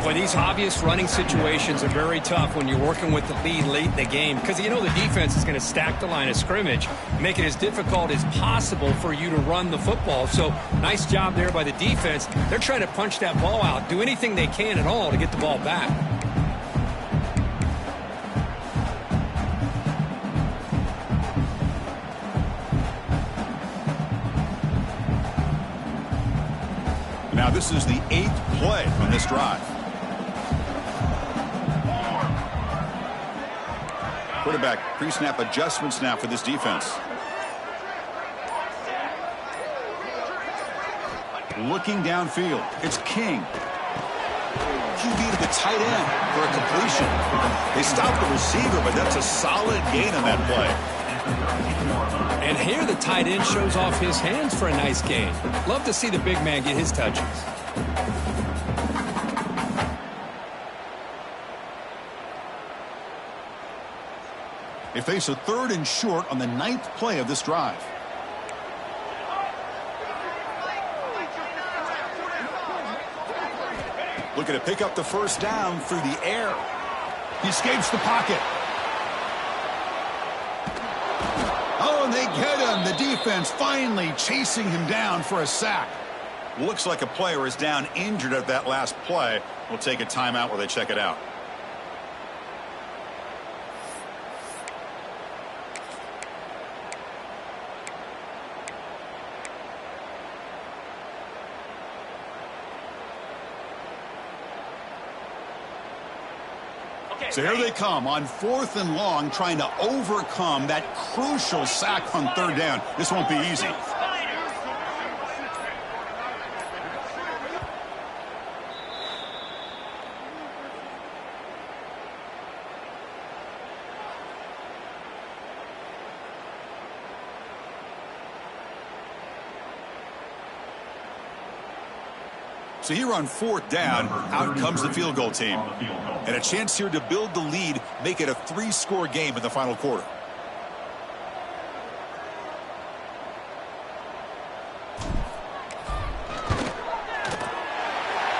Boy, these obvious running situations are very tough when you're working with the lead late in the game because you know the defense is going to stack the line of scrimmage, make it as difficult as possible for you to run the football. So nice job there by the defense. They're trying to punch that ball out, do anything they can at all to get the ball back. Now this is the 8th play on this drive. Quarterback pre-snap adjustments now for this defense. Looking downfield, it's King. QB to the tight end for a completion. They stop the receiver, but that's a solid gain on that play. And here the tight end shows off his hands for a nice gain. Love to see the big man get his touches. They face a 3rd and short on the 9th play of this drive. Looking to pick up the first down through the air. He escapes the pocket. Oh, and they get him. The defense finally chasing him down for a sack. Looks like a player is down injured at that last play. We'll take a timeout while they check it out. So here they come on 4th and long, trying to overcome that crucial sack on 3rd down. This won't be easy. So here on 4th down, out comes the field goal team. And a chance here to build the lead, make it a 3-score game in the final quarter.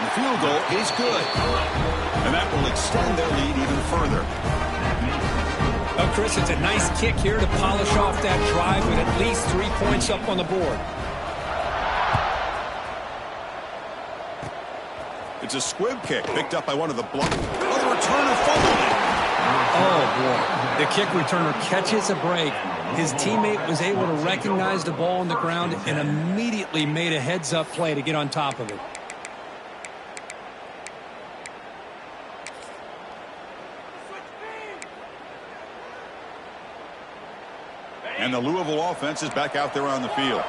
The field goal is good. And that will extend their lead even further. Well, Chris, it's a nice kick here to polish off that drive with at least 3 points up on the board. It's a squib kick picked up by one of the block. Oh, the returner fumbled it. Oh, boy. The kick returner catches a break. His teammate was able to recognize the ball on the ground and immediately made a heads-up play to get on top of it. And the Louisville offense is back out there on the field.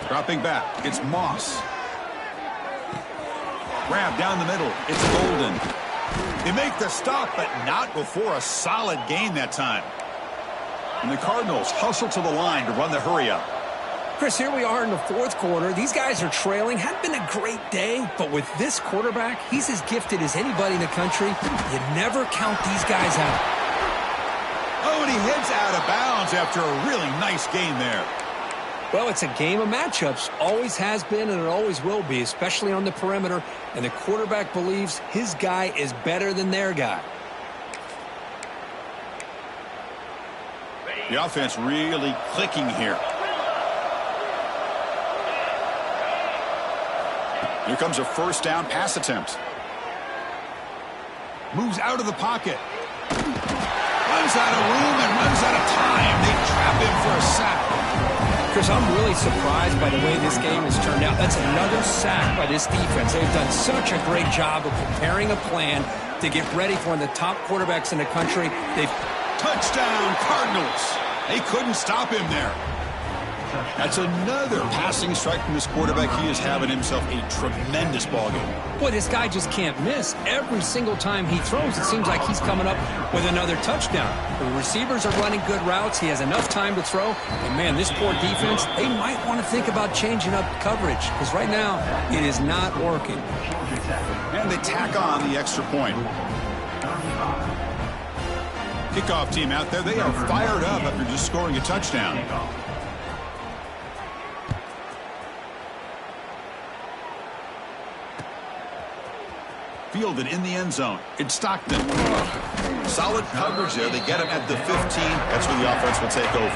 Dropping back, it's Moss. Grab down the middle, it's Golden. They make the stop, but not before a solid gain that time. And the Cardinals hustle to the line to run the hurry-up. Chris, here we are in the 4th quarter. These guys are trailing. Hadn't been a great day, but with this quarterback, he's as gifted as anybody in the country. You never count these guys out. Oh, and he heads out of bounds after a really nice gain there. Well, it's a game of matchups. Always has been and it always will be, especially on the perimeter. And the quarterback believes his guy is better than their guy. The offense really clicking here. Here comes a 1st down pass attempt. Moves out of the pocket. Runs out of room and runs out of time. They trap him for a sack. Chris, I'm really surprised by the way this game has turned out. That's another sack by this defense. They've done such a great job of preparing a plan to get ready for one of the top quarterbacks in the country. Touchdown, Cardinals. They couldn't stop him there. That's another passing strike from this quarterback. He is having himself a tremendous ballgame. Boy, this guy just can't miss. Every single time he throws, it seems like he's coming up with another touchdown. The receivers are running good routes. He has enough time to throw. And, man, this poor defense, they might want to think about changing up coverage because right now it is not working. And they tack on the extra point. Kickoff team out there, they are fired up after just scoring a touchdown. Fielded in the end zone. It's Stockton. Solid coverage there. They get him at the 15. That's where the offense will take over.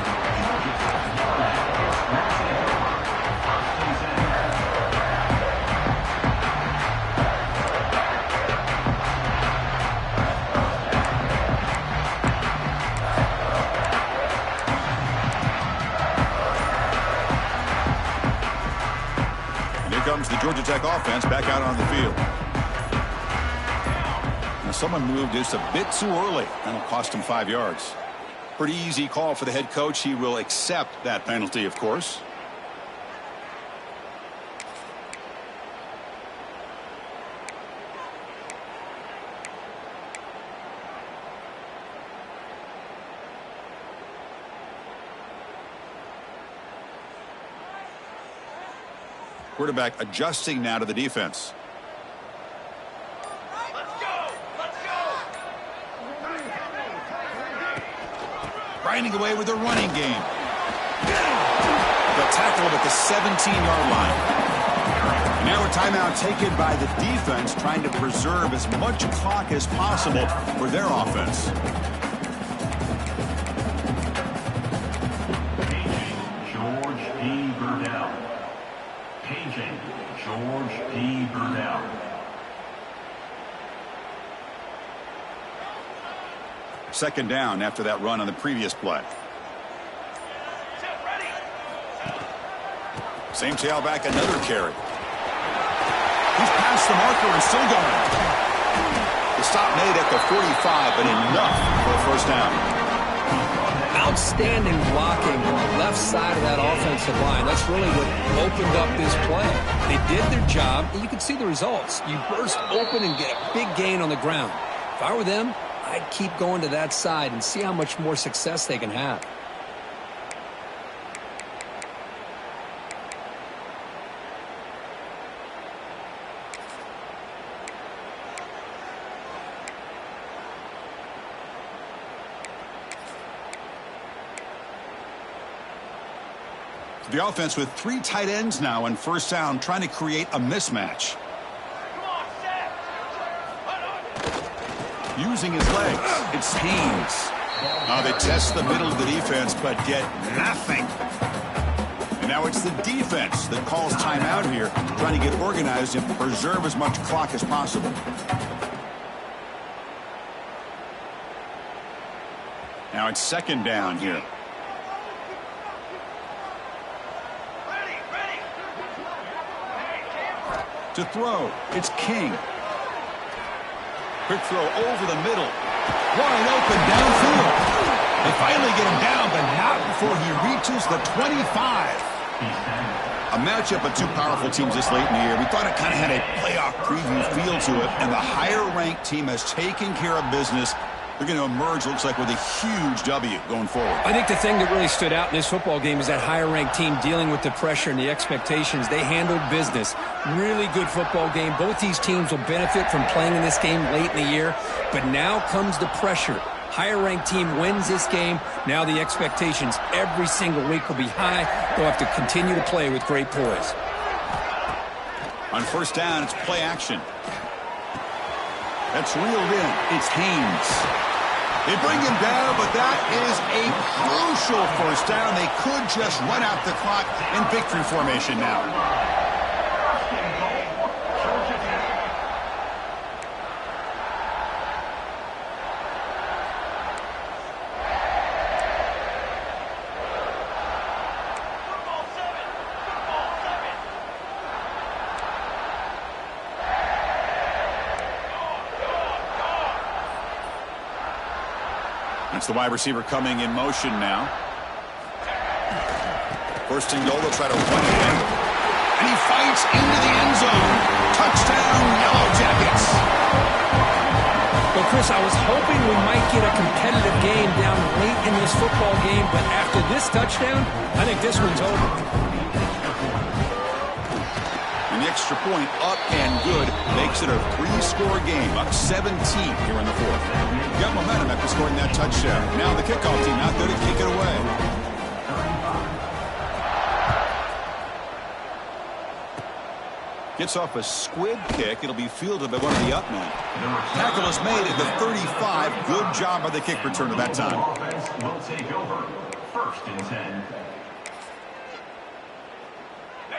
And here comes the Georgia Tech offense back out on the field. Someone moved just a bit too early. That'll cost him 5 yards. Pretty easy call for the head coach. He will accept that penalty, of course. Quarterback adjusting now to the defense. Grinding away with the running game. The tackle at the 17-yard line. And Now a timeout taken by the defense, trying to preserve as much clock as possible for their offense. Paging George P. Burdell. Second down after that run on the previous play. Same tailback, another carry. He's past the marker and still going. The stop made at the 45, but enough for a first down. Outstanding blocking on the left side of that offensive line. That's really what opened up this play. They did their job, and you can see the results. You burst open and get a big gain on the ground. If I were them, I'd keep going to that side and see how much more success they can have. The offense with 3 tight ends now on first down, trying to create a mismatch. Using his legs, it's Haynes. They test the middle of the defense, but get nothing. And now it's the defense that calls timeout here, trying to get organized and preserve as much clock as possible. Now it's second down here. To throw, it's King. Quick throw over the middle. Wide open downfield. They finally get him down, but not before he reaches the 25. A matchup of 2 powerful teams this late in the year. We thought it kind of had a playoff preview feel to it, and the higher-ranked team has taken care of business. They're going to emerge, looks like, with a huge W going forward. I think the thing that really stood out in this football game is that higher-ranked team dealing with the pressure and the expectations. They handled business. Really good football game. Both these teams will benefit from playing in this game late in the year. But now comes the pressure. Higher-ranked team wins this game. Now the expectations every single week will be high. They'll have to continue to play with great poise. On first down, it's play action. That's reeled in. It's Haynes. They bring him down, but that is a crucial first down. They could just run out the clock in victory formation now. It's the wide receiver coming in motion now. First and goal, they'll try to run it in. And he fights into the end zone. Touchdown, Yellow Jackets. Well, Chris, I was hoping we might get a competitive game down late in this football game, but after this touchdown, I think this one's over. And the extra point up and good makes it a 3-score game, up 17 here in the fourth. Got momentum after scoring that touchdown. Now the kickoff team out there to kick it away. Gets off a squib kick. It'll be fielded by one of the up men. Tackle is made at the 35. Good job by the kick returner that time. Offense will take over. First and 10.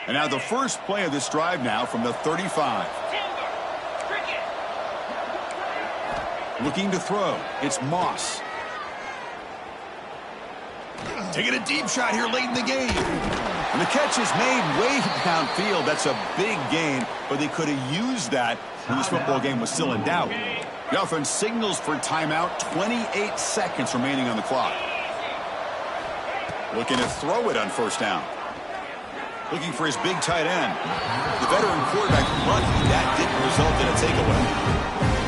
And now the first play of this drive now from the 35. Looking to throw. It's Moss. Taking a deep shot here late in the game. And the catch is made way downfield. That's a big gain, but they could have used that when this football game was still in doubt. The offense signals for timeout. 28 seconds remaining on the clock. Looking to throw it on first down. Looking for his big tight end. The veteran quarterback lucky that didn't result in a takeaway.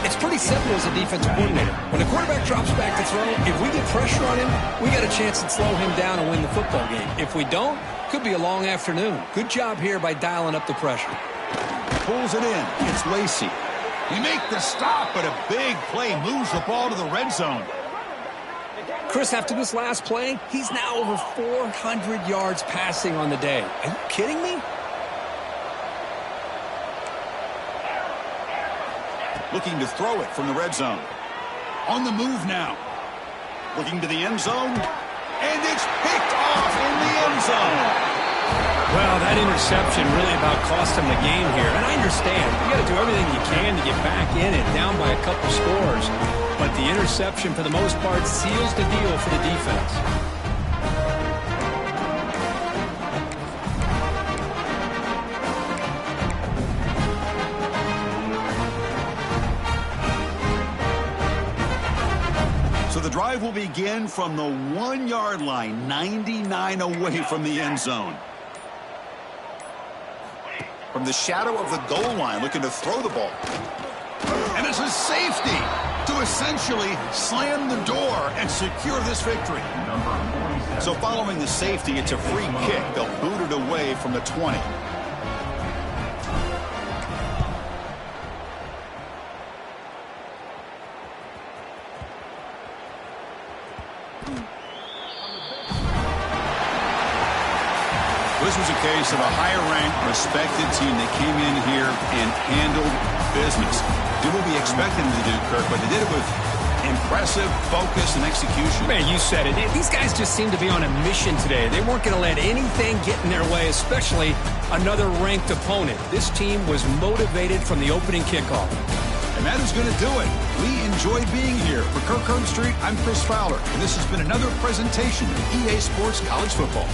It's pretty simple as a defensive coordinator. When the quarterback drops back to throw, if we get pressure on him, we got a chance to slow him down and win the football game. If we don't, could be a long afternoon. Good job here by dialing up the pressure. Pulls it in. It's Lacey. We make the stop, but a big play moves the ball to the red zone. Chris, after this last play, he's now over 400 yards passing on the day. Are you kidding me? looking to throw it from the red zone. On the move now. Looking to the end zone. And it's picked off in the end zone. Well, that interception really about cost him the game here. And I understand. You got to do everything you can to get back in it, down by a couple scores. But the interception, for the most part, seals the deal for the defense. So the drive will begin from the 1-yard line, 99 away from the end zone. From the shadow of the goal line, looking to throw the ball. And it's a safety to essentially slam the door and secure this victory. So following the safety, it's a free kick. They'll boot it away from the 20. This was a case of a higher-ranked, respected team that came in here and handled business. Did what we expected them to do, Kirk, but they did it with impressive focus and execution. Man, you said it. These guys just seem to be on a mission today. They weren't going to let anything get in their way, especially another ranked opponent. This team was motivated from the opening kickoff. And that is going to do it. We enjoyed being here. For Kirk Herbstreit, I'm Chris Fowler, and this has been another presentation of EA Sports College Football.